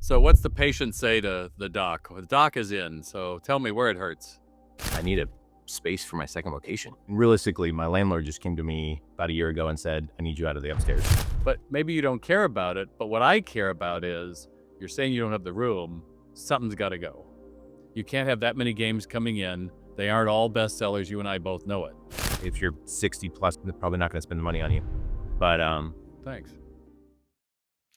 So what's the patient say to the doc? Well, the doc is in, so tell me where it hurts. I need a space for my second location. Realistically, my landlord just came to me about a year ago and said, I need you out of the upstairs. But maybe you don't care about it, but what I care about is you're saying you don't have the room, something's got to go. You can't have that many games coming in. They aren't all bestsellers. You and I both know it. If you're 60 plus, they're probably not going to spend the money on you. But Thanks.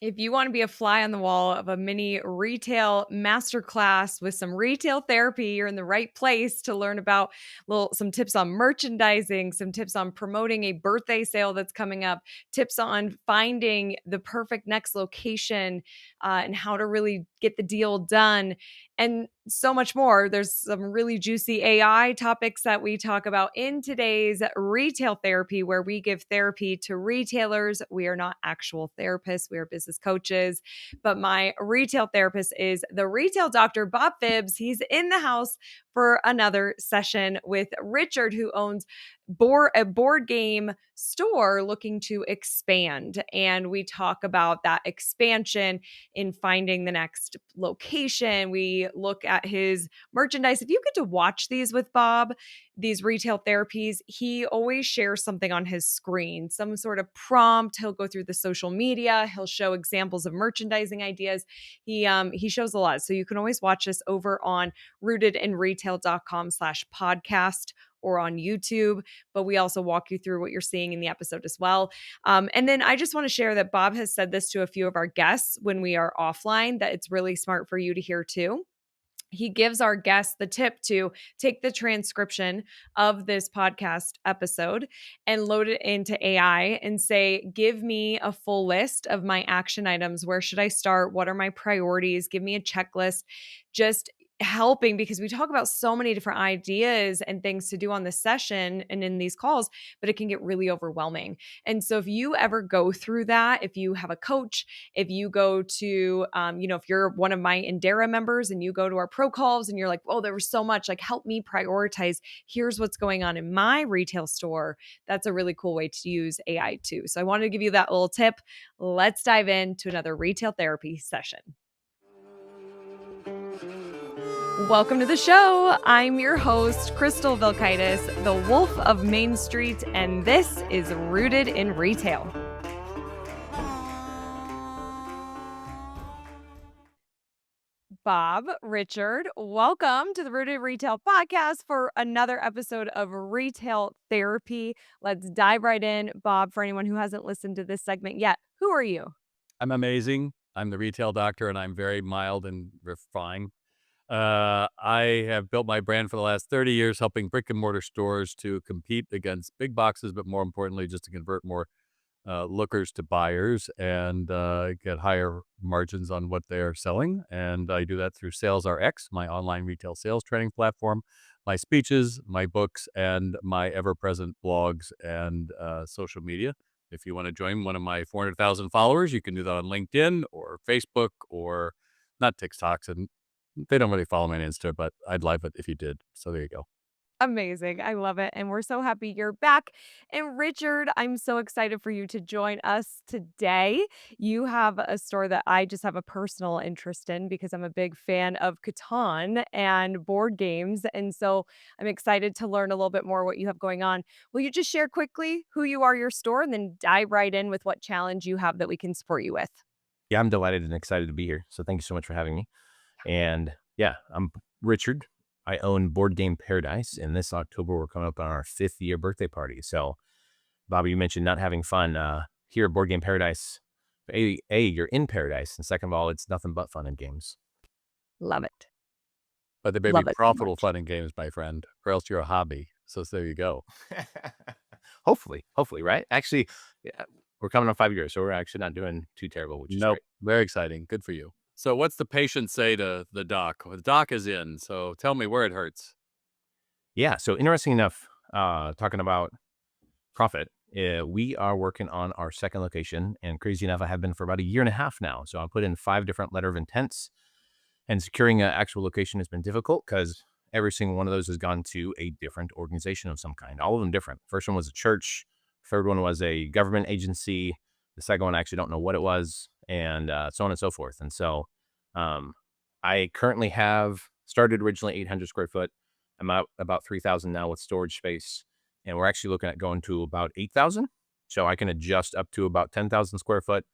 If you want to be a fly on the wall of a mini retail masterclass with some retail therapy, you're in the right place to learn about some tips on merchandising, some tips on promoting a birthday sale that's coming up, tips on finding the perfect next location, and how to really get the deal done, and so much more. There's some really juicy AI topics that we talk about in today's retail therapy, where we give therapy to retailers. We are not actual therapists, we are business coaches. But my retail therapist is the retail doctor, Bob Phibbs. He's in the house for another session with Richard, who owns a board game store looking to expand. And we talk about that expansion in finding the next location. We look at his merchandise. If you get to watch these with Bob, these retail therapies, he always shares something on his screen, some sort of prompt. He'll go through the social media. He'll show examples of merchandising ideas. He shows a lot. So you can always watch this over on rootedinretail.com/podcast or on YouTube, but we also walk you through what you're seeing in the episode as well. And then I just want to share that Bob has said this to a few of our guests when we are offline, that it's really smart for you to hear too. He gives our guests the tip to take the transcription of this podcast episode and load it into AI and say, give me a full list of my action items. Where should I start? What are my priorities? Give me a checklist. Just helping, because we talk about so many different ideas and things to do on this session and in these calls, but it can get really overwhelming. And so if you ever go through that, if you have a coach, if you go to, if you're one of my Endera members and you go to our pro calls and you're like, oh, there was so much, like, help me prioritize. Here's what's going on in my retail store. That's a really cool way to use AI too. So I wanted to give you that little tip. Let's dive into another retail therapy session. Welcome to the show. I'm your host, Crystal Vilkaitis, the Wolf of Main Street, and this is Rooted in Retail. Bob, Richard, welcome to the Rooted in Retail podcast for another episode of Retail Therapy. Let's dive right in. Bob, for anyone who hasn't listened to this segment yet, who are you? I'm amazing. I'm the retail doctor, and I'm very mild and refined. I have built my brand for the last 30 years, helping brick and mortar stores to compete against big boxes, but more importantly, just to convert more lookers to buyers and get higher margins on what they are selling. And I do that through Sales RX, my online retail sales training platform, my speeches, my books, and my ever-present blogs and social media. If you want to join one of my 400,000 followers, you can do that on LinkedIn or Facebook or not TikToks. And they don't really follow me on Insta, but I'd love it if you did. So there you go. Amazing. I love it. And we're so happy you're back. And Richard, I'm so excited for you to join us today. You have a store that I just have a personal interest in because I'm a big fan of Catan and board games. And so I'm excited to learn a little bit more what you have going on. Will you just share quickly who you are, your store, and then dive right in with what challenge you have that we can support you with? yeah, I'm delighted and excited to be here. So thank you so much for having me. And yeah, I'm Richard. I own Board Game Paradise, and this October we're coming up on our 5th year birthday party. So, Bobby, you mentioned not having fun here at Board Game Paradise. You're in paradise, and second of all, it's nothing but fun and games. Love it. But they may Love be it so profitable much. fun and games, my friend, or else you're a hobby. So there you go. hopefully, right? Actually, yeah, we're coming on 5 years, so we're actually not doing too terrible, which is Nope. great. Very exciting. Good for you. So what's the patient say to the doc? Well, the doc is in, so tell me where it hurts. Yeah, so interesting enough, talking about profit, we are working on our second location, and crazy enough, I have been for about a year and a half now. So I put in 5 different letter of intents, and securing an actual location has been difficult because every single one of those has gone to a different organization of some kind, all of them different. First one was a church. Third one was a government agency. The second one, I actually don't know what it was, and so on and so forth. And so I currently have started originally 800 square foot. I'm at about 3,000 now with storage space, and we're actually looking at going to about 8,000. So I can adjust up to about 10,000 square foot.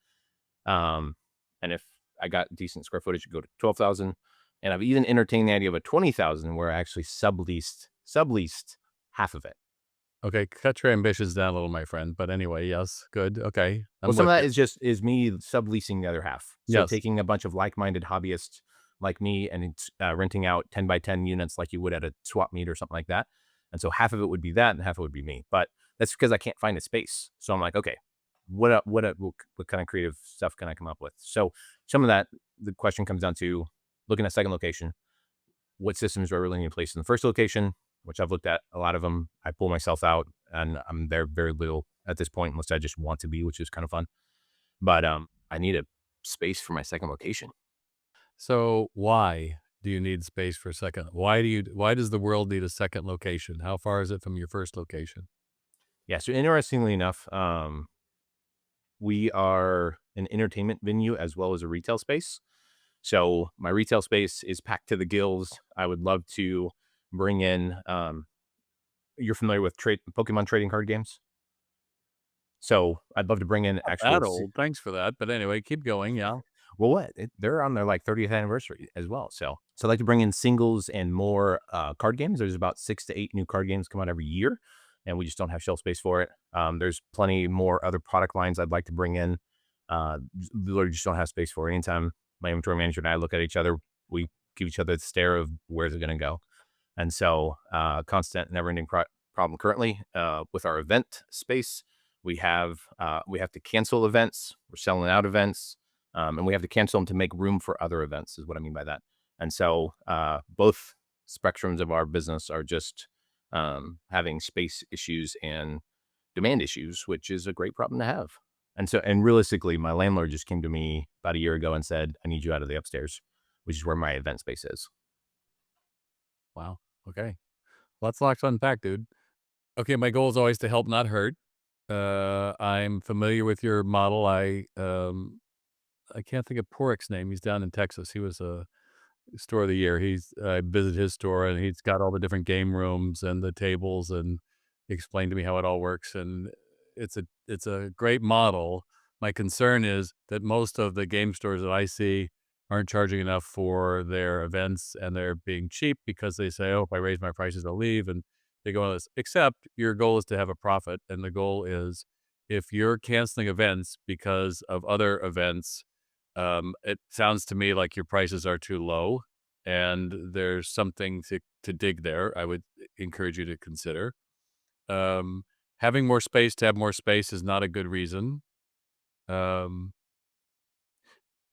And if I got decent square footage, go to 12,000. And I've even entertained the idea of a 20,000 where I actually subleased half of it. Okay, cut your ambitions down a little, my friend. But anyway, yes, good. Okay, Well, I'm some with of that you. is me subleasing the other half. So Yes. taking a bunch of like-minded hobbyists like me and it's, renting out 10 by 10 units like you would at a swap meet or something like that. And so half of it would be that and half of it would be me. But that's because I can't find a space. So I'm like, okay, what kind of creative stuff can I come up with? So some of that, the question comes down to looking at second location. What systems do I really need to place in the first location, which I've looked at a lot of them. I pull myself out and I'm there very little at this point, unless I just want to be, which is kind of fun. But I need a space for my second location. So why do you need space for a second? Why does the world need a second location? How far is it from your first location? Yeah. So interestingly enough, we are an entertainment venue as well as a retail space. So my retail space is packed to the gills. I would love to bring in. You're familiar with Pokemon trading card games? So I'd love to bring in That actual. old. Thanks for that. But anyway, keep going. Yeah. Well, they're on their like 30th anniversary as well. So I'd like to bring in singles and more card games. There's about 6 to 8 new card games come out every year, and we just don't have shelf space for it. There's plenty more other product lines I'd like to bring in. Literally just don't have space for it. Anytime my inventory manager and I look at each other, we give each other the stare of where's it going to go. And so constant, never-ending problem currently with our event space. We have to cancel events. We're selling out events. And we have to cancel them to make room for other events is what I mean by that. And so both spectrums of our business are just having space issues and demand issues, which is a great problem to have. And realistically, my landlord just came to me about a year ago and said, I need you out of the upstairs, which is where my event space is. Wow. Okay. Lots to unpack, dude. Okay, my goal is always to help, not hurt. I'm familiar with your model. I can't think of Porik's name. He's down in Texas. He was a store of the year. I visited his store and he's got all the different game rooms and the tables and he explained to me how it all works. And it's a great model. My concern is that most of the game stores that I see aren't charging enough for their events and they're being cheap because they say, oh, if I raise my prices, I'll leave. And they go on this, except your goal is to have a profit. And the goal is if you're canceling events because of other events, it sounds to me like your prices are too low and there's something to dig there. I would encourage you to consider. Having more space to have more space is not a good reason. Um,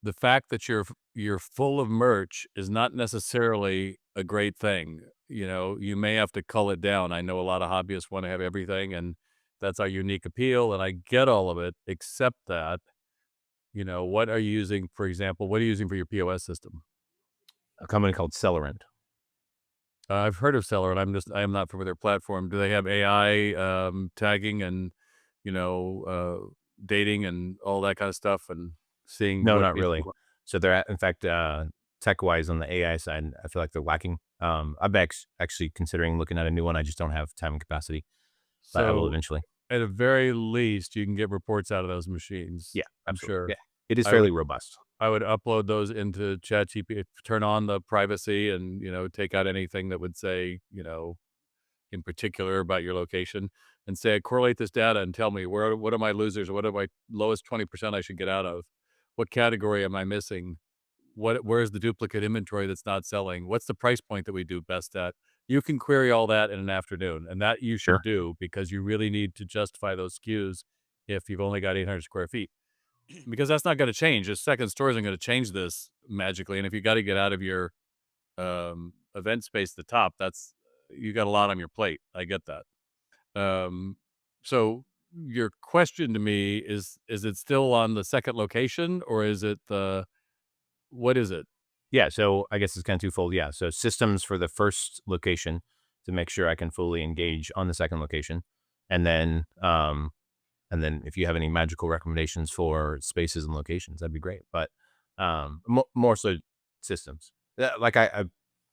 the fact that you're full of merch is not necessarily a great thing. You know, you may have to cull it down. I know a lot of hobbyists want to have everything, and that's our unique appeal, and I get all of it, except that, what are you using, for example, what are you using for your POS system? A company called Celerant. I've heard of Seller, and I am not familiar with their platform. Do they have AI tagging and dating and all that kind of stuff, and seeing No, what not basically? really. So they're in fact, tech-wise on the AI side, I feel like they're lacking. I'm actually considering looking at a new one. I just don't have time and capacity, but I will So eventually. at the very least, you can get reports out of those machines. Yeah, I'm absolutely. sure. Yeah, it is I would fairly robust. I would upload those into ChatGPT, turn on the privacy, and take out anything that would say in particular about your location, and say correlate this data and tell me what are my losers, what are my lowest 20% I should get out of, what category am I missing, where's the duplicate inventory that's not selling, what's the price point that we do best at. You can query all that in an afternoon, and that you should Sure. do because you really need to justify those SKUs if you've only got 800 square feet. Because that's not gonna change. A second store isn't gonna change this magically, and if you gotta get out of your, event space at the top, that's you got a lot on your plate. I get that. Um, so your question to me is it still on the second location, or is it what is it? Yeah, so I guess it's kind of twofold. Yeah, so systems for the first location to make sure I can fully engage on the second location, and then if you have any magical recommendations for spaces and locations, that'd be great. But more so, systems. Like I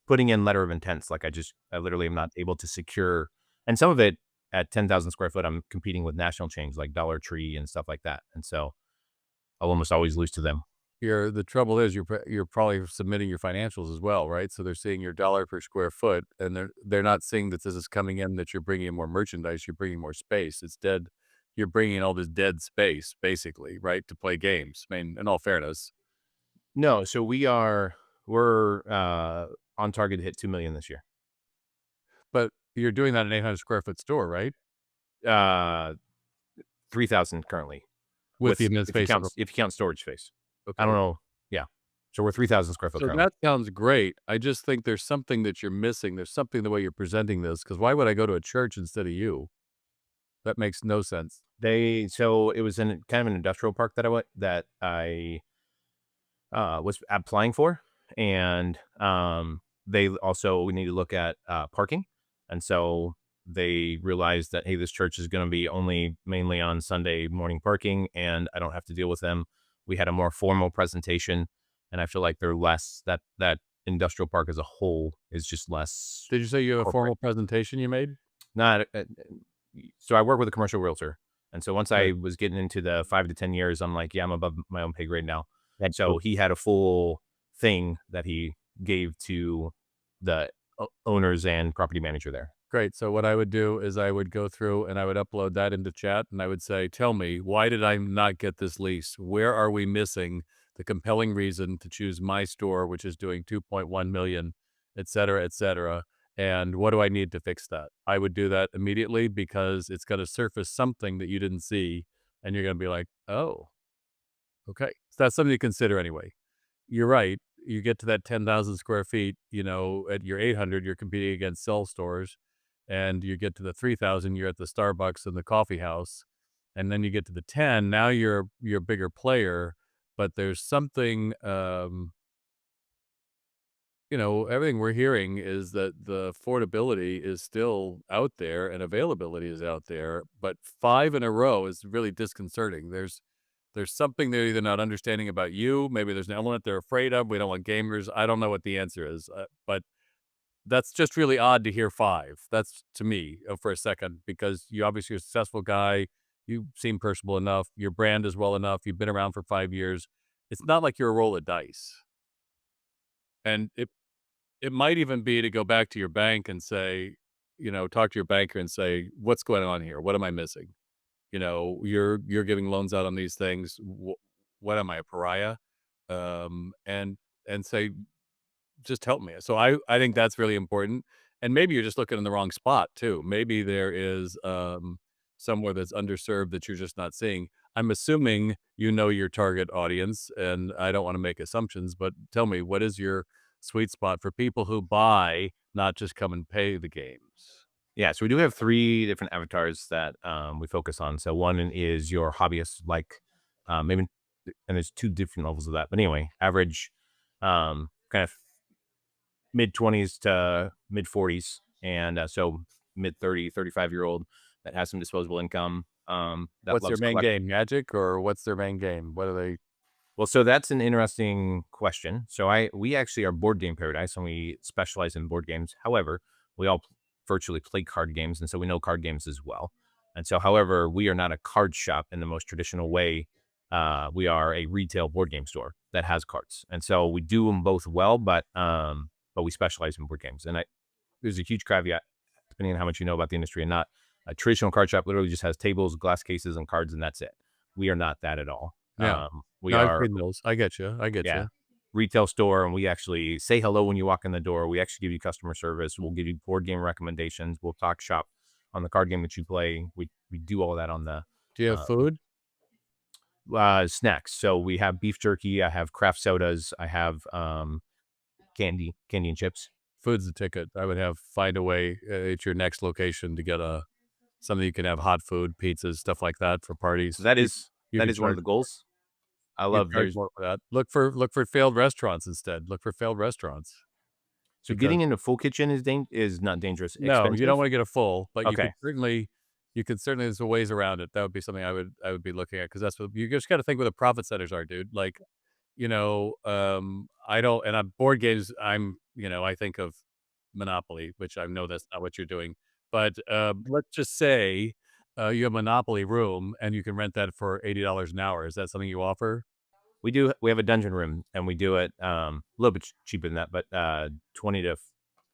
putting in letter of intents. Like I literally am not able to secure, and some of it at 10,000 square foot, I'm competing with national chains like Dollar Tree and stuff like that. And so I'll almost always lose to them. The trouble is you're probably submitting your financials as well, right? So they're seeing your dollar per square foot, and they're not seeing that this is coming in, that you're bringing in more merchandise, you're bringing more space. It's dead. You're bringing in all this dead space, basically, right, to play games. I mean, in all fairness, No, so we're on target to hit 2 million this year. but you're doing that in an 800 square foot store, right? Uh 3,000 currently With the with admin space. if you count storage space. I Okay. don't know. Yeah. So we're 3,000 square foot So currently. that sounds great. I just think there's something that you're missing. There's something the way you're presenting this. Because why would I go to a church instead of you? That makes no sense. So it was in kind of an industrial park that I was applying for, and they also need to look at parking, and so they realized that, hey, this church is going to be only mainly on Sunday morning parking, and I don't have to deal with them. We had a more formal presentation, and I feel like they're less that industrial park as a whole is just less Did you say you have a corporate. formal presentation you made? Not so I work with a commercial realtor, and so once I Right. was getting into the 5 to 10 years, I'm like, yeah, I'm above my own pay grade now. That's So cool. he had a full thing that he gave to the owners and property manager there. Great. So what I would do is I would go through and I would upload that into chat and I would say, tell me, why did I not get this lease? Where are we missing the compelling reason to choose my store, which is doing 2.1 million, et cetera, et cetera? And what do I need to fix that? I would do that immediately because it's going to surface something that you didn't see. And you're going to be like, oh, okay. So that's something to consider anyway. You're right. You get to that 10,000 square feet, at your 800, you're competing against cell stores. And you get to the 3,000, you're at the Starbucks and the coffee house. And then you get to the 10, now you're a bigger player, but there's something, everything we're hearing is that the affordability is still out there and availability is out there, but 5 in a row is really disconcerting. There's something they're either not understanding about you, maybe there's an element they're afraid of, we don't want gamers, I don't know what the answer is, but that's just really odd to hear 5. That's to me, for a second, because you obviously are a successful guy, you seem personable enough, your brand is well enough, you've been around for 5 years. It's not like you're a roll of dice. And it might even be to go back to your bank and say, talk to your banker and say, "What's going on here? What am I missing?" You're giving loans out on these things. What am I, a pariah? And say, just help me. So I think that's really important. And maybe you're just looking in the wrong spot too. Maybe there is somewhere that's underserved that you're just not seeing. I'm assuming you know your target audience, and I don't want to make assumptions, but tell me, what is your sweet spot for people who buy, not just come and pay the games? Yeah, so we do have 3 different avatars that we focus on. So one is your hobbyist, like maybe, and there's 2 different levels of that. But anyway, average, kind of mid 20s to mid 40s, and so mid 30, 35-year old that has some disposable income, that What's their loves main collect. game? Magic, or what's their main game? What are they? Well, so that's an interesting question. So we actually are Board Game Paradise, and we specialize in board games. However, we all virtually play card games, and so we know card games as well. And so, however, we are not a card shop in the most traditional way. We are a retail board game store that has cards, and so we do them both well, but we specialize in board games. And there's a huge caveat, depending on how much you know about the industry and not. A traditional card shop literally just has tables, glass cases, and cards, and that's it. We are not that at all. Yeah. We No, I've are, seen those. I get you. I get yeah, you. retail store, and we actually say hello when you walk in the door. We actually give you customer service. We'll give you board game recommendations. We'll talk shop on the card game that you play. We do all that on the Do you have uh, food? snacks. So we have beef jerky. I have craft sodas. I have candy and chips. Food's the ticket. I would find a way at your next location to get something you can have hot food, pizzas, stuff like that for So parties. that You is you that can is one of charge the goals. I you love charge there's more for that. Look for failed restaurants instead. Look for failed restaurants so because getting into full kitchen is not dangerous, no, you don't expensive. wanna get a full, but Okay. you could certainly there's a ways around it. That would be something I would be looking at because that's what you just gotta think where the profit centers are, dude. Like, I don't, and on board games, I think of Monopoly, which I know that's not what you're doing. But let's just say you have Monopoly room and you can rent that for $80 an hour. Is that something you offer? We have a dungeon room, and we do it a little bit cheaper than that, but 20 to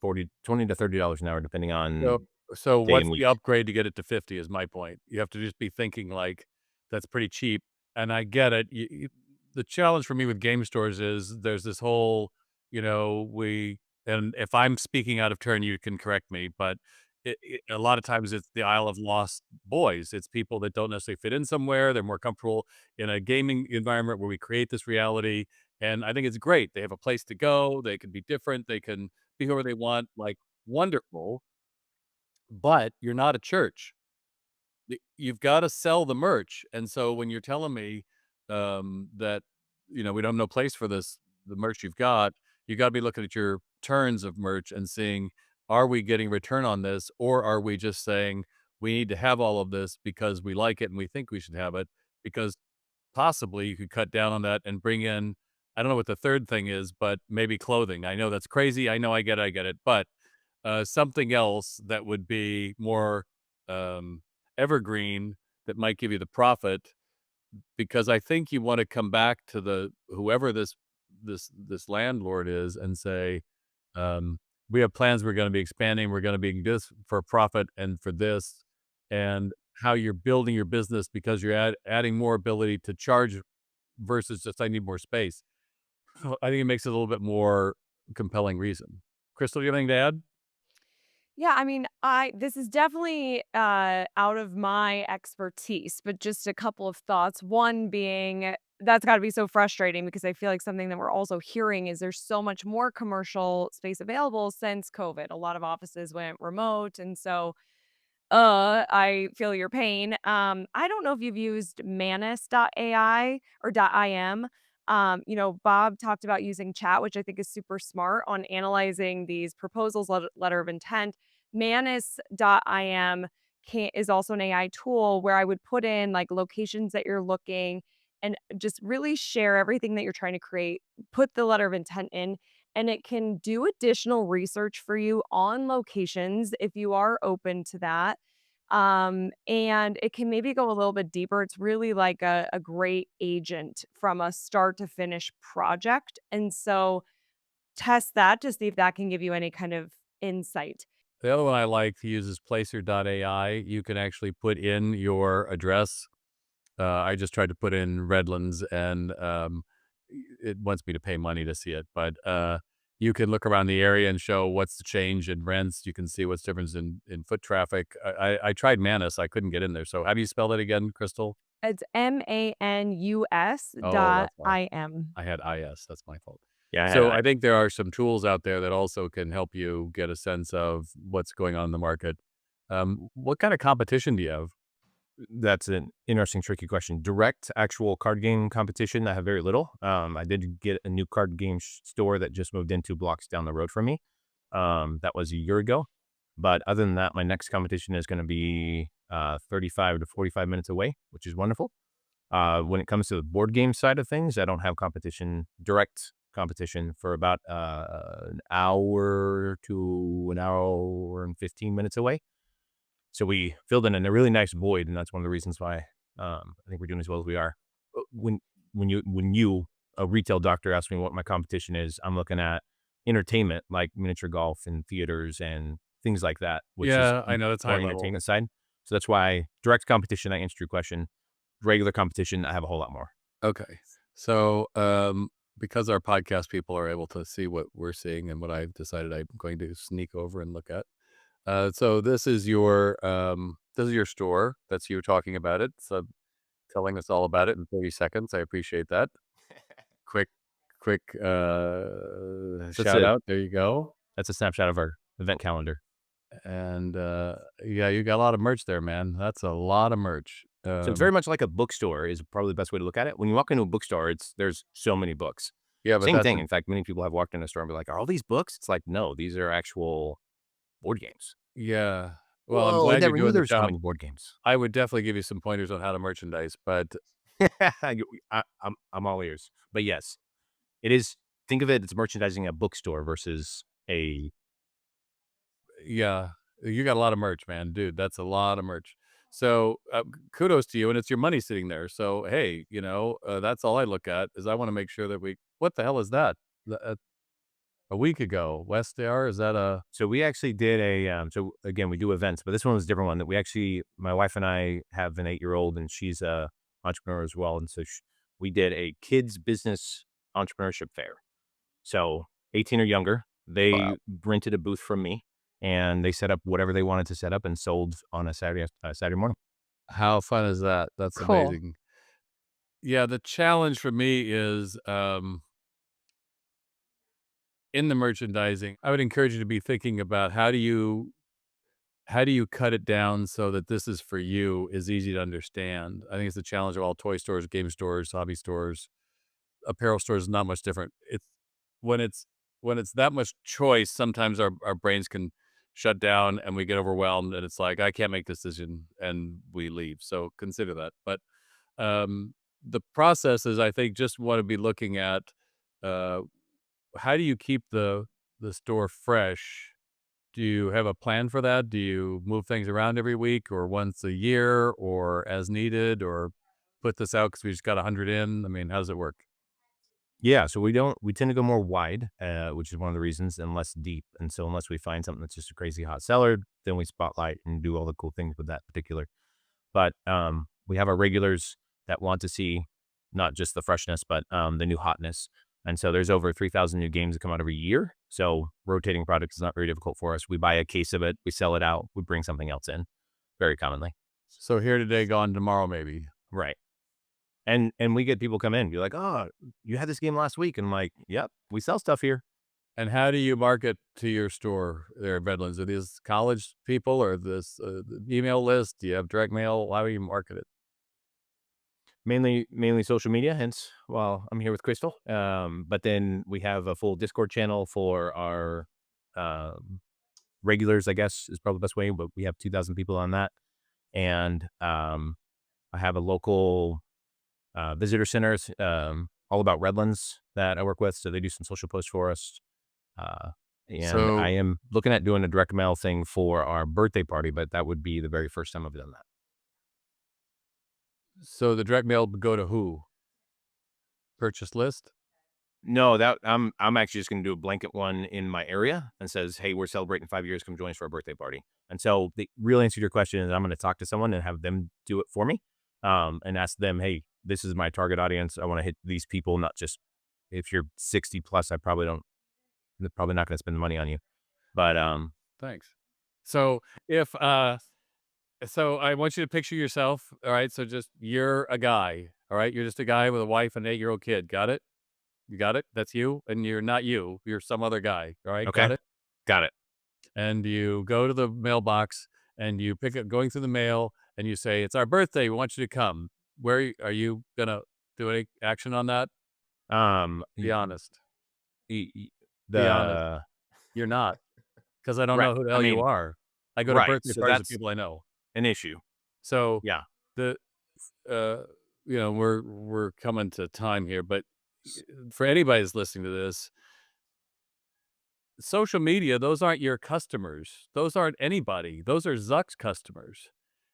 $30 an hour, depending So, on so day what's and the week. upgrade to get it to 50 is my point. You have to just be thinking like that's pretty cheap. And I get it. The challenge for me with game stores is there's this whole, and if I'm speaking out of turn, you can correct me, but a lot of times it's the Isle of Lost boys. It's people that don't necessarily fit in somewhere. They're more comfortable in a gaming environment where we create this reality. And I think it's great. They have a place to go. They can be different. They can be whoever they want. Like, wonderful, but you're not a church. You've gotta sell the merch, and so when you're telling me, that, we don't have no place for this the merch you've got, you gotta be looking at your turns of merch and seeing, "Are we getting return on this, or are we just saying, 'We need to have all of this because we like it and we think we should have it,'" because possibly you could cut down on that and bring in, I don't know what the 3rd thing is, but maybe clothing. I know that's crazy. I know, I get it, but something else that would be more um, evergreen that might give you the profit, because I think you want to come back to the whoever this landlord is and say, um, we have plans. We're going to be expanding. We're going to be this for profit and for this, and how you're building your business because you're adding more ability to charge versus just I need more space. I think it makes it a little bit more compelling reason. Crystal, you have anything to add? Yeah, I mean, I this is definitely out of my expertise, but just a couple of thoughts. One being that's got to be so frustrating because I feel like something that we're also hearing is there's so much more commercial space available since COVID. A lot of offices went remote, and so I feel your pain. I don't know if you've used Manus.ai or .im. Bob talked about using chat, which I think is super smart on analyzing these proposals, letter of intent. Manus.im is also an AI tool where I would put in like locations that you're looking and just really share everything that you're trying to create, put the letter of intent in, and it can do additional research for you on locations if you are open to that. And it can maybe go a little bit deeper. It's really like a great agent from a start to finish project. And so test that to see if that can give you any kind of insight. The other one I like to use is Placer.ai. You can actually put in your address. I just tried to put in Redlands and it wants me to pay money to see it. But you can look around the area and show what's the change in rents. You can see what's difference in foot traffic. I tried Manus. I couldn't get in there. So how do you spell that again, Crystal? It's Manus Oh, dot that's why. IM. I had IS. That's my fault. Yeah, I had So I think there are some tools out there that also can help you get a sense of what's going on in the market. What kind of competition do you have? That's an interesting, tricky question. Direct actual card game competition, I have very little. I did get a new card game store that just moved in 2 blocks down the road from me. That was a year ago. But other than that, my next competition is going to be 35 to 45 minutes away, which is wonderful. When it comes to the board game side of things, I don't have direct competition for about an hour to an hour and 15 minutes away. So we filled in a really nice void, and that's one of the reasons why I think we're doing as well as we are. When a retail doctor, asks me what my competition is, I'm looking at entertainment like miniature golf and theaters and things like that, which is Yeah, I know that's high more level. entertainment side. So that's why direct competition, I answered your question. Regular competition, I have a whole lot more. Okay. So, because our podcast people are able to see what we're seeing and what I've decided I'm going to sneak over and look at. So this is your store. That's you talking about it. So telling us all about it in 30 seconds. I appreciate that. Quick, quick, So that's shout a out. There you go. that's a snapshot of our event calendar. And, yeah, you got a lot of merch there, man. That's a lot of merch. So it's very much like a bookstore is probably the best way to look at it. When you walk into a bookstore, there's so many books. Yeah, but Same that's thing. In fact, many people have walked in a store and be like, "Are all these books?" It's like, no, these are actual board games. yeah. Well, I'm Whoa, I glad you're never knew doing the there were so job. many board games. I would definitely give you some pointers on how to merchandise, but I'm all ears. But yes, It is, think of it as merchandising a bookstore versus a Yeah, you got a lot of merch, man, dude. That's a lot of merch. So kudos to you, and it's your money sitting there. So hey, that's all I look at is I want to make sure that we. What the hell is that? A week ago, West AR, is that a? So we actually did so again, we do events, but this one was a different one that we actually, my wife and I have an 8-year-old and she's a entrepreneur as well. And so we did a kids business entrepreneurship fair. So 18 or younger, Wow. they rented a booth from me and they set up whatever they wanted to set up and sold on a Saturday morning. How fun is that? That's Cool. amazing. Yeah, the challenge for me is in the merchandising. I would encourage you to be thinking about how do you cut it down so that this is for you is easy to understand. I think it's the challenge of all toy stores, game stores, hobby stores, apparel stores is not much different. When it's when it's that much choice, sometimes our brains can shut down and we get overwhelmed and it's like, I can't make this decision and we leave. So consider that. But the process is I think just want to be looking at uh, how do you keep the store fresh? Do you have a plan for that? Do you move things around every week or once a year or as needed or put this out because we just got 100 in? I mean, how does it work? Yeah, so we tend to go more wide, which is one of the reasons, and less deep. And so unless we find something that's just a crazy hot seller, then we spotlight and do all the cool things with that particular. But we have our regulars that want to see not just the freshness, but the new hotness. And so there's over 3,000 new games that come out every year. So rotating products is not very difficult for us. We buy a case of it, we sell it out, we bring something else in very commonly. So here today, gone tomorrow, maybe. Right. And we get people come in, be like, "Oh, you had this game last week." And I'm like, "Yep, we sell stuff here." And how do you market to your store there at Redlands? Are these college people or this email list? Do you have direct mail? How do you market it? Mainly social media, hence, well, I'm here with Crystal. But then we have a full Discord channel for our um, regulars, I guess is probably the best way, but we have 2,000 people on that. And I have a local visitor centers, all about Redlands that I work with. So they do some social posts for us. Uh, and I So, am looking at doing a direct mail thing for our birthday party, but that would be the very first time I've done that. so the direct mail would go to who? Purchase list? No, that I'm actually just gonna do a blanket one in my area and says, "Hey, we're celebrating 5 years, come join us for our birthday party." And so the real answer to your question is I'm gonna talk to someone and have them do it for me, and ask them, "Hey, this is my target audience. I wanna hit these people, not just if you're 60 plus, they're probably not gonna spend the money on you." But, Thanks. So if so I want you to picture yourself. All right. So just you're a guy. All right. You're just a guy with a wife and 8-year-old kid. Got it? You got it? That's you. And you're not you. You're some other guy. All right. okay, Got it? got it. And you go to the mailbox and you pick up going through the mail and you say, "It's our birthday. We want you to come." Are you gonna do any action on that? Be Y honest. y y Be honest. the You're not, because I don't right, know who the I hell you mean, are. I go to right, birthday so parties of that's people I know. an issue. So Yeah. the uh, we're coming to time here, but for anybody that's listening to this, social media, those aren't your customers. Those aren't anybody. Those are Zuck's customers.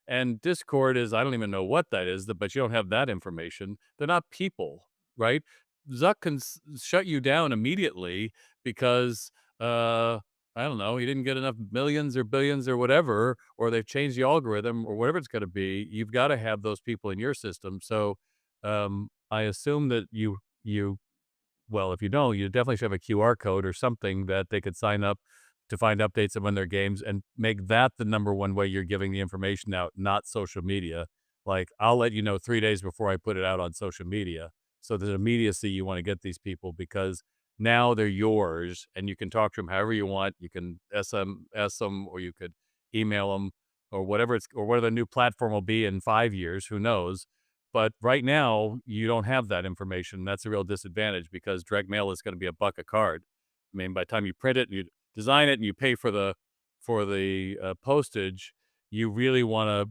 And Discord is, I don't even know what that is, but you don't have that information. They're not people, right? Zuck can shut you down immediately because, I don't know, he didn't get enough millions or billions or whatever, or they've changed the algorithm or whatever it's going to be. You've got to have those people in your system. So I assume that you well, if you don't, you definitely should have a QR code or something that they could sign up to find updates of when their games and make that the number one way you're giving the information out, not social media. Like, I'll let you know 3 days before I put it out on social media. So there's immediacy you want to get these people because now they're yours and you can talk to them however you want. You can SMS them or you could email them or whatever or whatever the new platform will be in 5 years, who knows? But right now, you don't have that information. That's a real disadvantage because direct mail is gonna be a buck a card. I mean, by the time you print it, and you design it, and you pay for the postage, you really wanna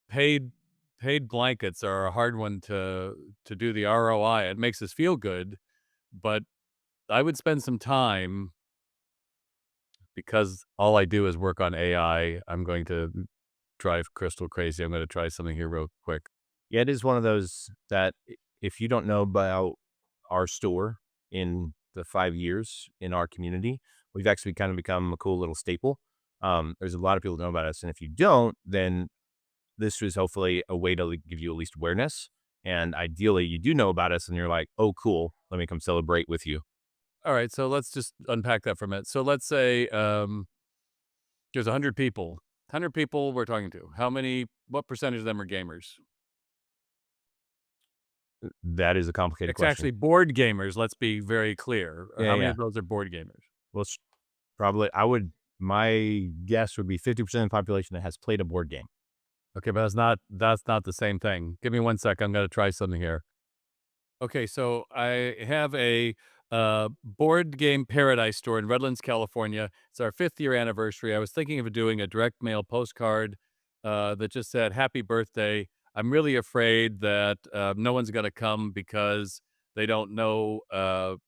paid paid blankets are a hard one to do the ROI. It makes us feel good, but I would spend some time because all I do is work on AI. I'm going to drive Crystal crazy. I'm going to try something here real quick. Yeah, it is one of those that if you don't know about our store in the 5 years in our community, we've actually kind of become a cool little staple. There's a lot of people that know about us, and if you don't, then this was hopefully a way to give you at least awareness. And ideally, you do know about us, and you're like, "Oh, cool, let me come celebrate with you." All right, so let's just unpack that for a minute. So let's say there's 100 people. 100 people we're talking to. What percentage of them are gamers? That is a complicated It's question. actually board gamers, let's be very clear. Yeah, How many yeah. of those are board gamers? Well, probably my guess would be 50% of the population that has played a board game. Okay, but that's not the same thing. Give me 1 sec, I'm gonna try something here. Okay, so I have a board game paradise store in Redlands, California. It's our 5th year anniversary. I was thinking of doing a direct mail postcard that just said "Happy Birthday." I'm really afraid that no one's going to come because they don't know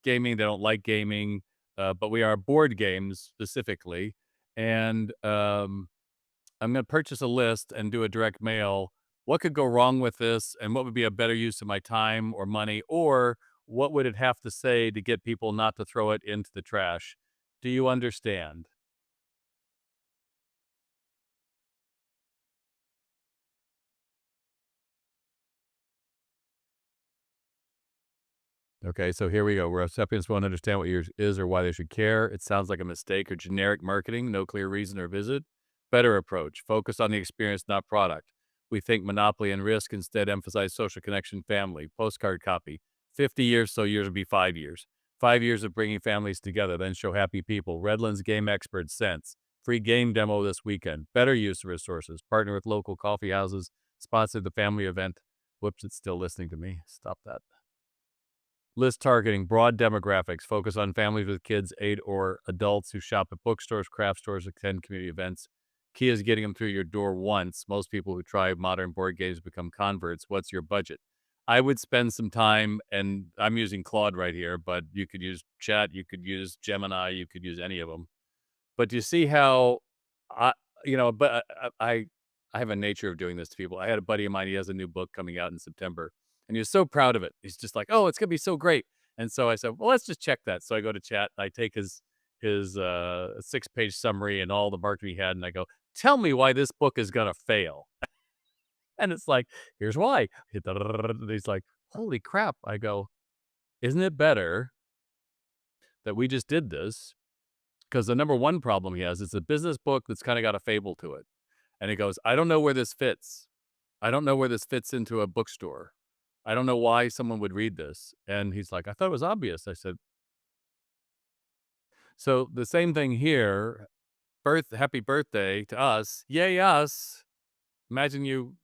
gaming, they don't like gaming, but we are board games specifically, and I'm going to purchase a list and do a direct mail. What could go wrong with this, and what would be a better use of my time or money, or what would it have to say to get people not to throw it into the trash? Do you understand? Okay, so here we go. Recipients won't understand what yours is or why they should care. It sounds like a mistake or generic marketing, no clear reason or visit. Better approach. Focus on the experience, not product. We think monopoly and risk, instead emphasize social connection, family. Postcard copy. 50 years, so yours would be 5 years. 5 years of bringing families together, then show happy people. Redlands Game Experts Sense. Free game demo this weekend. Better use of resources. Partner with local coffee houses. Sponsor the family event. Whoops, it's still listening to me. Stop that. List targeting, broad demographics, focus on families with kids, 8 or adults who shop at bookstores, craft stores, attend community events. Key is getting them through your door once. Most people who try modern board games become converts. What's your budget? I would spend some time, and I'm using Claude right here, but you could use Chat, you could use Gemini, you could use any of them. But do you see how I but I have a nature of doing this to people. I had a buddy of mine, he has a new book coming out in September, and he was so proud of it. He's just like, "Oh, it's gonna be so great." And so I said, "Well, let's just check that." So I go to Chat, I take his 6-page summary and all the marketing he had, and I go, "Tell me why this book is gonna fail." And it's like, "Here's why." And he's like, "Holy crap." I go, "Isn't it better that we just did this?" Because the number one problem he has is a business book that's kinda got a fable to it. And he goes, "I don't know where this fits. I don't know where this fits into a bookstore. I don't know why someone would read this." And he's like, "I thought it was obvious." I said, "So the same thing here, happy birthday to us. Yay us. Imagine you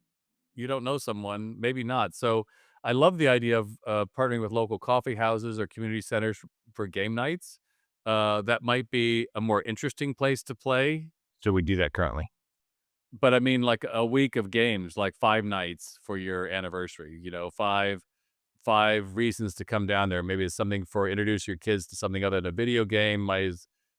don't know someone, maybe not." So I love the idea of partnering with local coffee houses or community centers for game nights. That might be a more interesting place to play. So we do that currently. But I mean, like a week of games, like 5 nights for your anniversary, 5 reasons to come down there. Maybe it's something for introduce your kids to something other than a video game.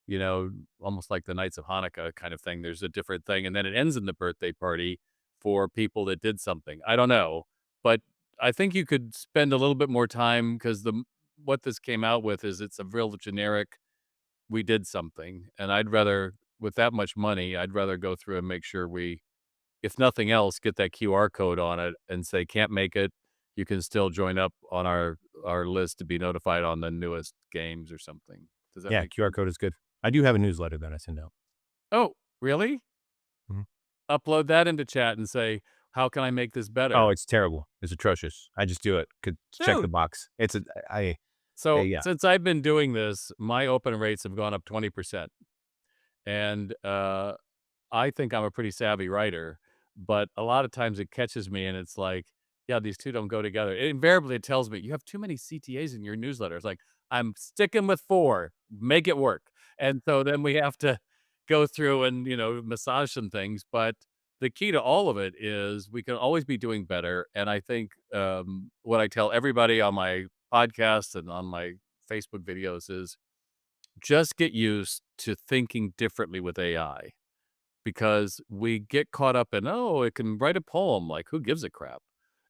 You know, almost like the Nights of Hanukkah kind of thing. There's a different thing, and then it ends in the birthday party for people that did something. I don't know, but I think you could spend a little bit more time because the what this came out with is it's a real generic we did something, and I'd rather with that much money, I'd rather go through and make sure we, if nothing else, get that QR code on it and say, "Can't make it, you can still join up on our list to be notified on the newest games," or something. Does that Yeah, make QR sense? code is good. I do have a newsletter that I send out. Oh, really? Mhm. Upload that into chat and say, "How can I make this Oh, better?" it's terrible. It's atrocious. I just do it. Could check the Dude. box. It's a So, yeah. since I've been doing this, my open rates have gone up 20%, and, I think I'm a pretty savvy writer, but a lot of times it catches me and it's like, yeah, these 2 don't go together. Invariably, it tells me, "You have too many CTAs in your newsletter." It's like, "I'm sticking with 4, make it work." And so then we have to go through and, massage some things, but the key to all of it is we can always be doing better, and I think, what I tell everybody on my podcast and on my Facebook videos is just get used to thinking differently with AI, because we get caught up in, oh, it can write a poem. Like, who gives a crap?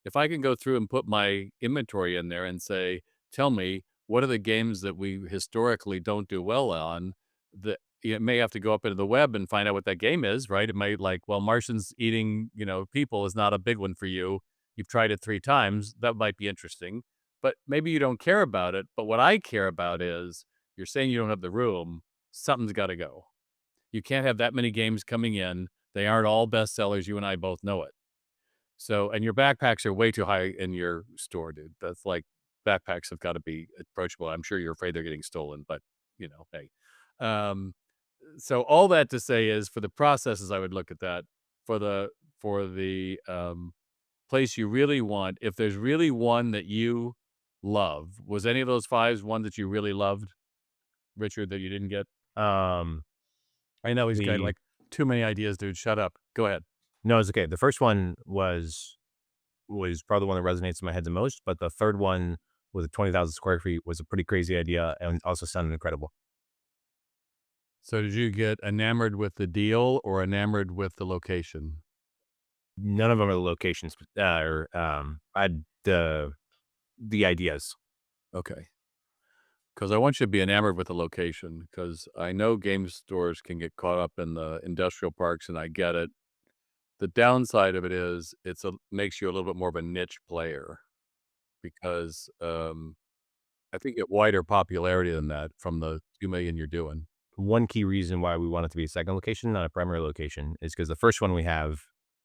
If I can go through and put my inventory in there and say, tell me, what are the games that we historically don't do well on, that it may have to go up into the web and find out what that game is, right? It might like, well, Martians eating, people is not a big one for you. You've tried it 3 times. That might be interesting, but maybe you don't care about it. But what I care about is you're saying you don't have the room. Something's got to go. You can't have that many games coming in. They aren't all bestsellers. You and I both know it. So, and your backpacks are way too high in your store, dude. That's like backpacks have got to be approachable. I'm sure you're afraid they're getting stolen, but hey. Um, so all that to say is for the processes, I would look at that for the place you really want. If there's really one that you love, was any of those fives one that you really loved, Richard, that you didn't get? Um, I know he's got the like too many ideas, dude. Shut up. Go ahead. No, it's okay. The first one was probably the one that resonates in my head the most, but the third one with the 20,000 square feet was a pretty crazy idea and also sounded incredible. So did you get enamored with the deal or enamored with the location? None of them are the locations, or I had the ideas. Okay. Because I want you to be enamored with the location, because I know game stores can get caught up in the industrial parks, and I get it. The downside of it is makes you a little bit more of a niche player, because I think you get wider popularity than that from the 2 million you're doing. One key reason why we want it to be a second location, not a primary location, is because the first one we have,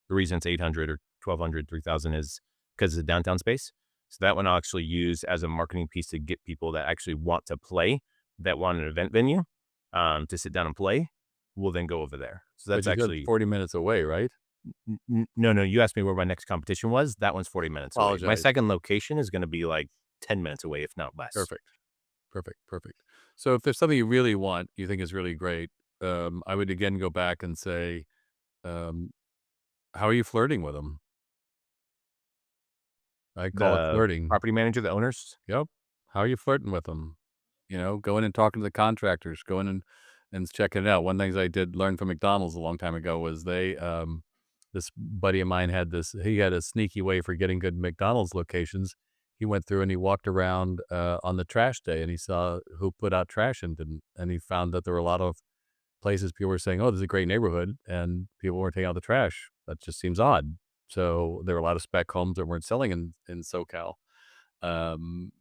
the reason it's 800 or 1,200, 3,000 is because it's a downtown space. So that one I'll actually use as a marketing piece to get people that actually want to play, that want an event venue, to sit down and play. We'll then go over there. So But that's you said actually 40 minutes away, right? no. You asked me where my next competition was. That one's 40 minutes away. My Apologize. second location is going to be like 10 minutes away, if not less. Perfect. Perfect, perfect. So if there's something you really want, you think is really great, I would again go back and say, um, how are you flirting with them? I call it The flirting. property manager, the owners, Yep. How are you flirting with them? Go in and talking to the contractors, go in and checking it out. One things I did learn from McDonald's a long time ago was this buddy of mine he had a sneaky way for getting good McDonald's locations. He went through and he walked around on the trash day and he saw who put out trash and didn't. And he found that there were a lot of places people were saying, oh, this is a great neighborhood. And people weren't taking out the trash. That just seems odd. So there were a lot of spec homes that weren't selling in SoCal. Um,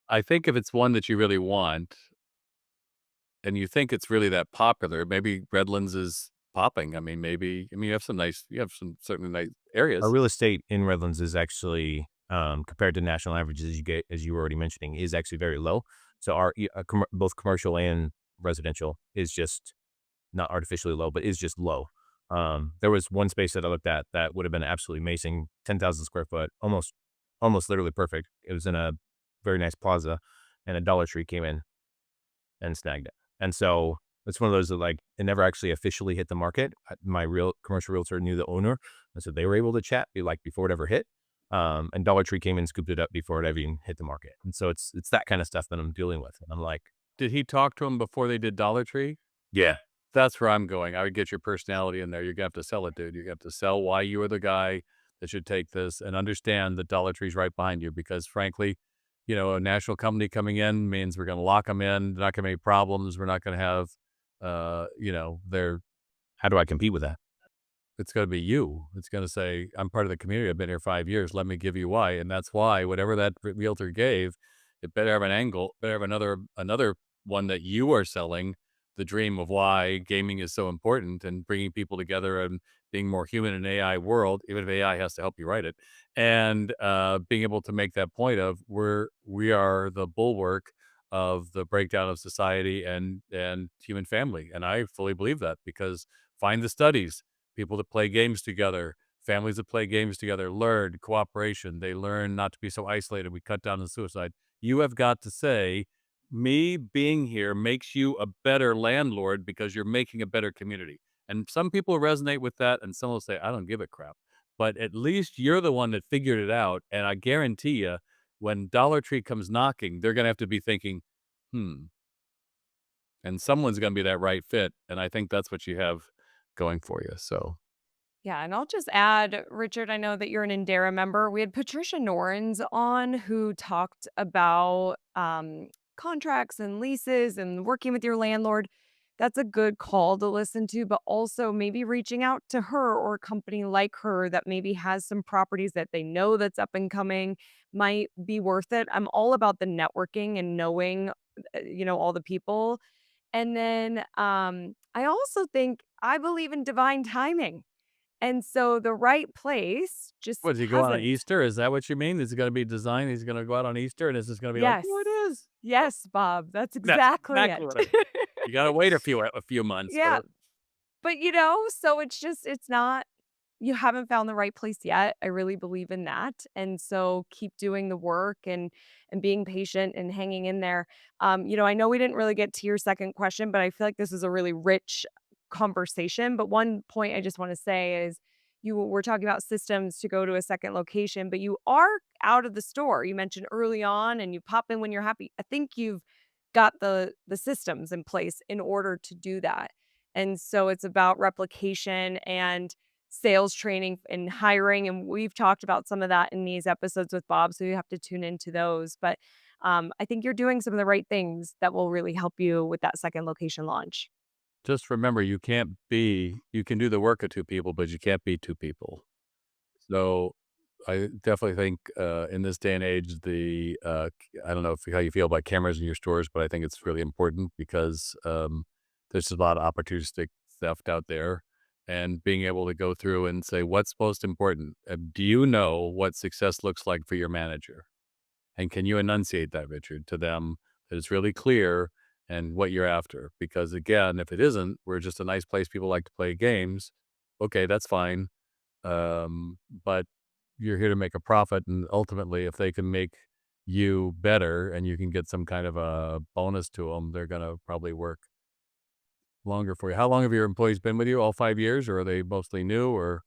I think if it's one that you really want and you think it's really that popular, maybe Redlands is popping. You have some certainly nice our areas. real estate in Redlands is actually, compared to national averages, as you were already mentioning, is actually very low. So both commercial and residential is just not artificially low, but is just low. There was one space that I looked at that would have been absolutely amazing, 10,000 square foot, almost literally perfect. It was in a very nice plaza, and a Dollar Tree came in and snagged it. And so it's one of those that like it never actually officially hit the market. My real commercial realtor knew the owner, and so they were able to chat like before it ever hit. And Dollar Tree came in and scooped it up before it ever even hit the market. And so it's that kind of stuff that I'm dealing with. And I'm like, Did he talk to him before they did Dollar Tree? yeah, That's where I'm going. I would get your personality in there. You're gonna have to sell it, dude. You have to sell why you are the guy that should take this and understand that Dollar Tree's right behind you because frankly, a national company coming in means we're gonna lock them in. They're not gonna have any problems. We're not gonna have, they're how do I compete with that? it's gonna be you. It's gonna say, I'm part of the community. I've been here 5 years. Let me give you why. And that's why whatever that realtor gave, it better have an angle, better have another one that you are selling the dream of why gaming is so important and bringing people together and being more human in an AI world, even if AI has to help you write it, and being able to make that point of we are the bulwark of the breakdown of society and human family. And I fully believe that because find the studies, people that play games together, families that play games together learn cooperation. They learn not to be so isolated. We cut down on suicide. You have got to say, me being here makes you a better landlord because you're making a better community. And some people resonate with that, and some will say, I don't give a crap. But at least you're the one that figured it out. And I guarantee you, when Dollar Tree comes knocking, they're gonna have to be thinking, "Hmm," and someone's gonna be that right fit, and I think that's what you have going for you, so Yeah, and I'll just add, Richard, I know that you're an Indera member. We had Patricia Norns on who talked about contracts and leases and working with your landlord. That's a good call to listen to, but also maybe reaching out to her or a company like her that maybe has some properties that they know that's up and coming might be worth it. I'm all about the networking and knowing, all the people. And then I also think I believe in divine timing. And so the right place just what, does he go out on hasn't. Easter? Is that what you mean? Is it gonna be designed? He's gonna go out on Easter, and it's just gonna be like, Yes. "Here it is." Oh, Yes, Bob, that's that's exactly exactly it. what I you gotta wait a few months, but Yeah, but, so it's not you haven't found the right place yet. I really believe in that, and so keep doing the work and being patient and hanging in there. I know we didn't really get to your second question, but I feel like this is a really rich conversation, but one point I just wanna say is you were talking about systems to go to a second location, but you are out of the store. You mentioned early on and you pop in when you're happy. I think you've got the systems in place in order to do that. And so it's about replication and sales training and hiring. And we've talked about some of that in these episodes with Bob. So you have to tune into those. But I think you're doing some of the right things that will really help you with that second location launch. just remember you can do the work of 2 people, but you can't be 2 people. So, I definitely think, in this day and age, I don't know how you feel about cameras in your stores, but I think it's really important because, there's a lot of opportunistic theft out there, and being able to go through and say, "What's most important? Do you know what success looks like for your manager? And can you enunciate that, Richard, to them that it's really clear and what you're after?" Because again, if it isn't, we're just a nice place people like to play games. Okay, that's fine. But you're here to make a profit, and ultimately, if they can make you better and you can get some kind of a bonus to them, they're gonna probably work longer for you. How long have your employees been with you? All 5 years, or are they mostly new, or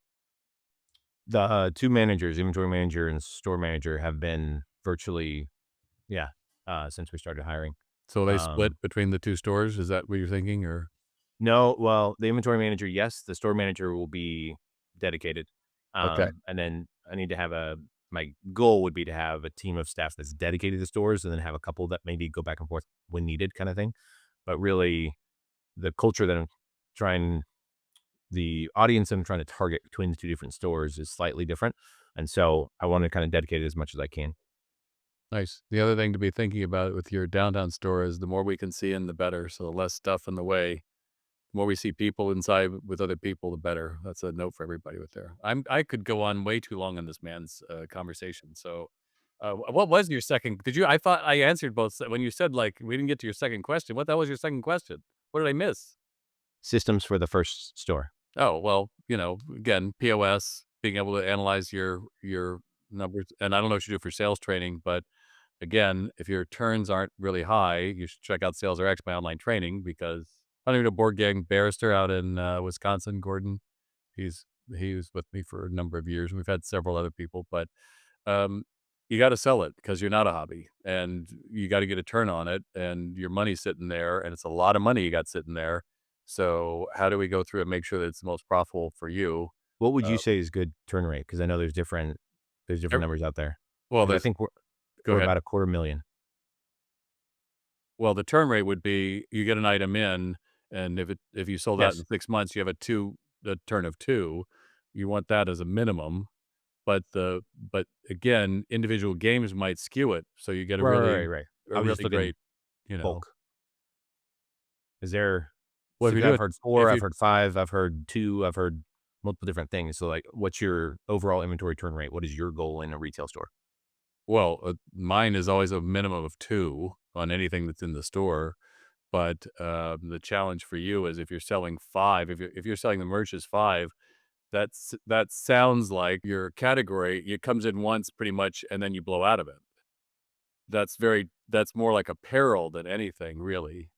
The two managers, inventory manager and store manager, have been virtually, yeah, since we started hiring. so they split Um, between the 2 stores? Is that what you're thinking, or no, well, the inventory manager, yes, the store manager will be dedicated. okay. And then I need to have my goal would be to have a team of staff that's dedicated to stores and then have a couple that maybe go back and forth when needed kind of thing. But really, the culture that I'm trying the audience I'm trying to target between the two different stores is slightly different. And so I want to kind of dedicate it as much as I can. Nice. The other thing to be thinking about with your downtown store is the more we can see in, the better. So the less stuff in the way, the more we see people inside with other people, the better. That's a note for everybody with there. I could go on way too long on this man's conversation. So, what was your second? Did you? I thought I answered both when you said like we didn't get to your second question. What that was your second question? What did I miss? Systems for the first store. Oh well, again, POS, being able to analyze your numbers, and I don't know what you do for sales training, but again, if your turns aren't really high, you should check out Sales RX, my online training, because I don't even know board gang barrister out in Wisconsin, Gordon. He's he was with me for a number of years. We've had several other people, but um, you got to sell it because you're not a hobby, and you got to get a turn on it, and your money's sitting there, and it's a lot of money you got sitting there. So how do we go through and make sure that it's the most profitable for you? What would you Uh, say is good turn rate? Because I know there's different ev- numbers out there. well, Like I there's think we're go we're ahead. about a quarter million. Well, the turn rate would be you get an item in, and if you sold out in Yes. 6 months, you have a turn of 2. You want that as a minimum, but again, individual games might skew it, so you get a Right, right, right, really right. I a was just really looking great, you know bulk. Is there well, if so you 'cause do I've it heard if 4, I've you heard 5, I've heard 2, I've heard multiple different things. So like what's your overall inventory turn rate? What is your goal in a retail store? well, mine is always a minimum of 2 on anything that's in the store, but, the challenge for you is if you're selling 5, if you're selling the merch as 5, that sounds like your category, it comes in once pretty much, and then you blow out of it. That's more like apparel than anything, really.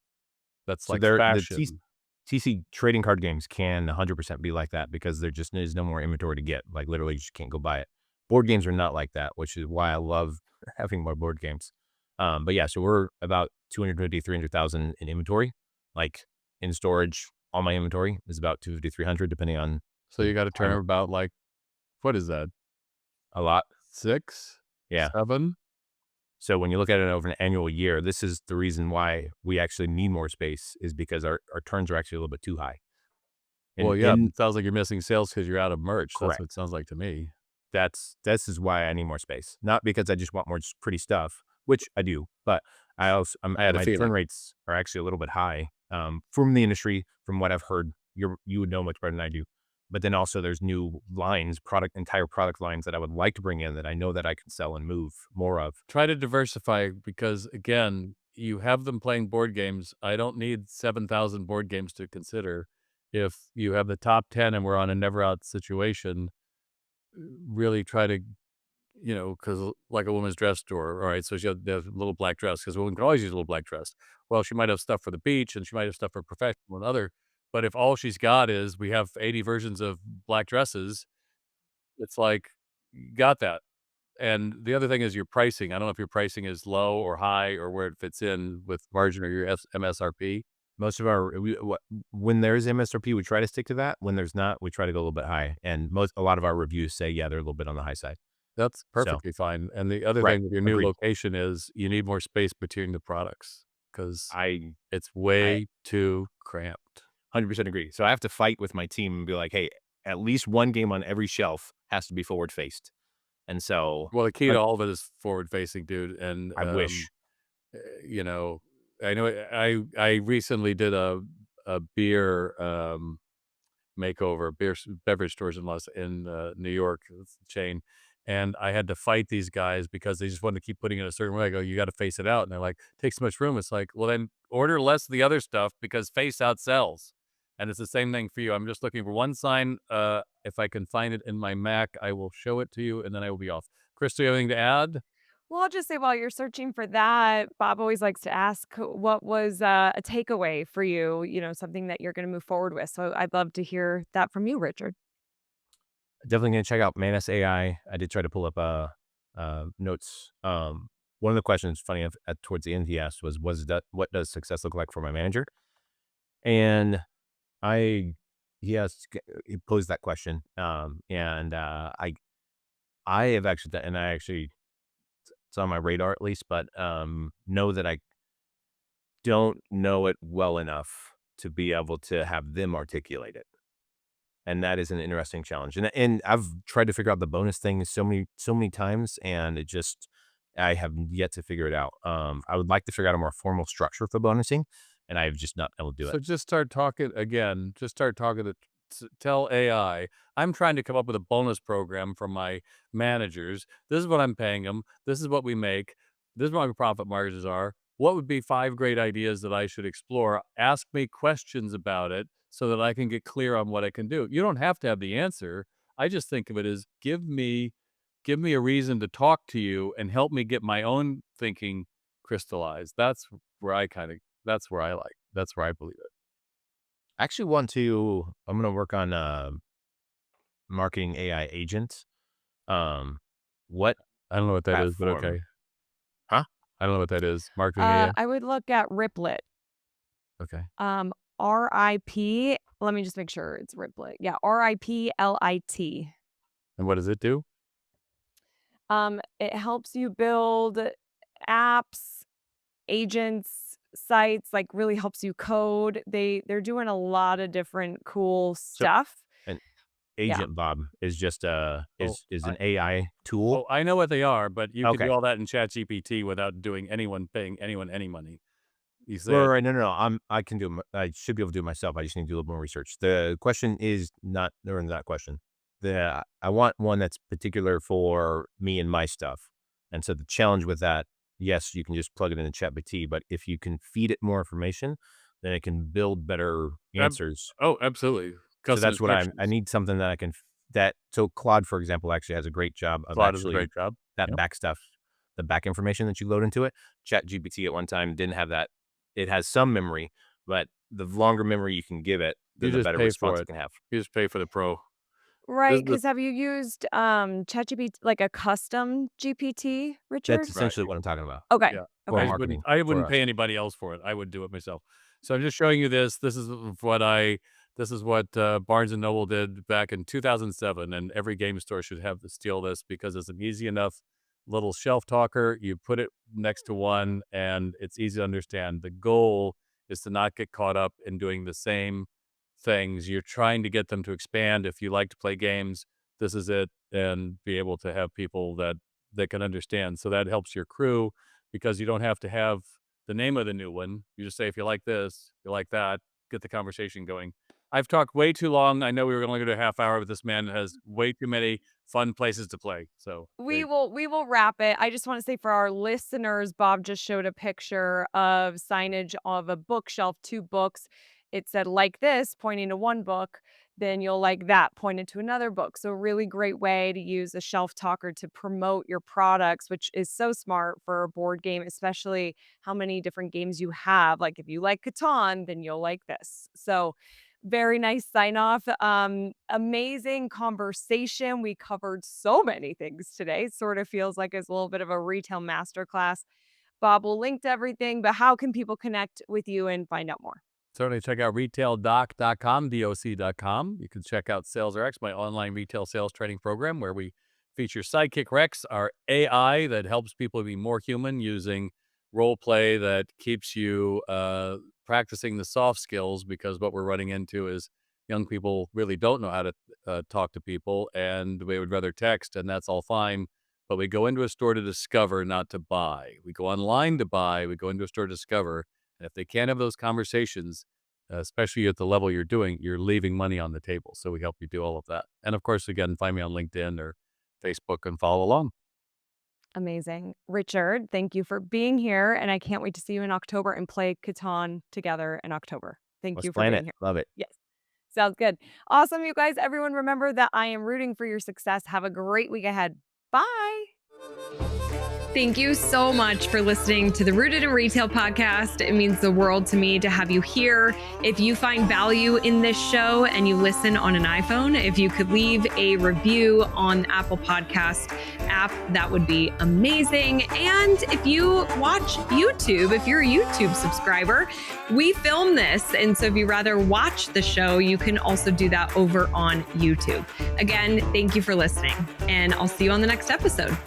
That's So like there the fashion. TC trading card games can 100% be like that because there just is no more inventory to get. Like literally you just can't go buy it. Board games are not like that, which is why I love having more board games. But yeah, so we're about 250, 300,000 in inventory, like in storage. All my inventory is about 250, 300, depending on So the you got to turn time. about like, what is that? A lot. 6, Yeah. 7? So when you look at it over an annual year, this is the reason why we actually need more space, is because our turns are actually a little bit too high. Well, yeah, In it sounds like you're missing sales because you're out of merch. That's what correct. it sounds like to me. This is why I need more space. Not because I just want more pretty stuff, which I do, but I had a my turn feeling. rates are actually a little bit high from the industry, from what I've heard. You would know much better than I do. But then also there's new lines, entire product lines that I would like to bring in that I know that I can sell and move more of. Try to diversify because, again, you have them playing board games. I don't need 7,000 board games to consider. If you have the top 10 and we're on a never out situation, really try to, because like a woman's dress store, all right, so she has the little black dress because a woman can always use a little black dress. Well, she might have stuff for the beach and she might have stuff for professional and other, but if all she's got is we have 80 versions of black dresses, it's like, you got that. And the other thing is your pricing. I don't know if your pricing is low or high or where it fits in with margin or your MSRP. Most of our when there's MSRP, we try to stick to that. When there's not, we try to go a little bit high. And a lot of our reviews say, yeah, they're a little bit on the high side. That's So perfectly fine. And the other right, thing with your new agreed. location is you need more space between the products because I it's I way too cramped. 100% agree. So I have to fight with my team and be like, hey, at least one game on every shelf has to be forward faced. And so, Well, the key to but all of it is forward facing, dude. And, I wish. you know, I know I recently did a beer, makeover, beverage stores in New York, it's a chain, and I had to fight these guys because they just wanted to keep putting it a certain way. I go, "You gotta face it out," and they're like, "Takes so much room." It's like, "Well, then order less of the other stuff because face out sells." And it's the same thing for you. I'm just looking for one sign, if I can find it in my Mac, I will show it to you, and then I will be off. Chris, do you have anything to add? Well, I'll just say while you're searching for that, Bob always likes to ask what was a takeaway for you, something that you're going to move forward with. So I'd love to hear that from you, Richard. Definitely gonna check out Manus.ai. I did try to pull up notes. One of the questions, funny enough, towards the end, he asked what does success look like for my manager? And I he posed that question. And I have actually done, and I actually it's on my radar at least, but know that I don't know it well enough to be able to have them articulate it. And that is an interesting challenge. And I've tried to figure out the bonus thing so many times, and I have yet to figure it out. I would like to figure out a more formal structure for bonusing, and I've just not been able to do it. So just start talking again. Just start talking tell AI, I'm trying to come up with a bonus program for my managers. This is what I'm paying them. This is what we make. This is what my profit margins are. What would be 5 great ideas that I should explore? Ask me questions about it so that I can get clear on what I can do. You don't have to have the answer. I just think of it as give me a reason to talk to you and help me get my own thinking crystallized. Where I kind of that's where I believe it. I actually I'm going to work on marketing AI agents. Um, what I don't know what that is, but platform? okay. Huh? I don't know what that is. Marketing AI? I would look at Riplet. Okay. RIP. Let me just make sure it's Riplet. Yeah, RIPLIT. And what does it do? It helps you build apps, agents, sites, like really helps you code. They're doing a lot of different cool So stuff. an Yeah. agent, Bob, is just Oh, is I an AI tool. oh, I know what they are, but you can do Okay. all that in ChatGPT without paying anyone any money. You Right, said, right. No, no, no. I can do I should be able to do it myself. I just need to do a little more research. The question is not during that question. I want one that's particular for me and my stuff. And so the challenge with that, yes, you can just plug it in the ChatGPT, but if you can feed it more information, then it can build better ab answers. oh, absolutely. So Custom that's what I instructions. need something that I can that so Claude, for example, actually has a great job of Claude does a actually great job. that Yep. back stuff, the back information that you load into it. ChatGPT at one time didn't have that. It has some memory, but the longer memory you can give it, You then the just better pay for response it it. can have. You just pay for the pro. Right, This is the because have you used, ChatGPT, like a custom GPT, Richard? That's right. essentially what I'm talking about Okay, Yeah. for okay. marketing I for wouldn't us. pay anybody else for it. I would do it myself. So I'm just showing you this. This is what Barnes and Noble did back in 2007, and every game store should have to steal this because it's an easy enough little shelf talker. You put it next to one, and it's easy to understand. The goal is to not get caught up in doing the same things. You're trying to get them to expand. If you like to play games, this is it, and be able to have people that can understand. So that helps your crew because you don't have to have the name of the new one. You just say, if you like this, you like that, get the conversation going. I've talked way too long. I know we were going to go to a half hour, but this man has way too many fun places to play. So there We you go. will we will wrap it. I just wanna say for our listeners, Bob just showed a picture of signage of a bookshelf, 2 books. It said, "Like this," pointing to one book, then you'll like that, pointed to another book. So a really great way to use a shelf talker to promote your products, which is so smart for a board game, especially how many different games you have. Like, if you like Catan, then you'll like this. So very nice sign off. Amazing conversation. We covered so many things today. Sort of feels like it's a little bit of a retail masterclass. Bob will link to everything, but how can people connect with you and find out more? Certainly check out retaildoc.com, doc.com. You can check out SalesRx, my online retail sales training program, where we feature Sidekick Rex, our AI that helps people be more human using role play that keeps you practicing the soft skills, because what we're running into is young people really don't know how to talk to people, and they would rather text, and that's all fine. But we go into a store to discover, not to buy. We go online to buy. We go into a store to discover. And if they can't have those conversations, especially at the level you're doing, you're leaving money on the table. So we help you do all of that. And of course, again, find me on LinkedIn or Facebook and follow along. Amazing. Richard, thank you for being here. And I can't wait to see you in October and play Catan together in October. Thank Let's you for plan being it. here. Love it. Yes. Sounds good. Awesome, you guys. Everyone, remember that I am rooting for your success. Have a great week ahead. Bye. Thank you so much for listening to the Rooted in Retail podcast. It means the world to me to have you here. If you find value in this show and you listen on an iPhone, if you could leave a review on the Apple Podcast app, that would be amazing. And if you watch YouTube, if you're a YouTube subscriber, we film this. And so if you rather watch the show, you can also do that over on YouTube. Again, thank you for listening, and I'll see you on the next episode.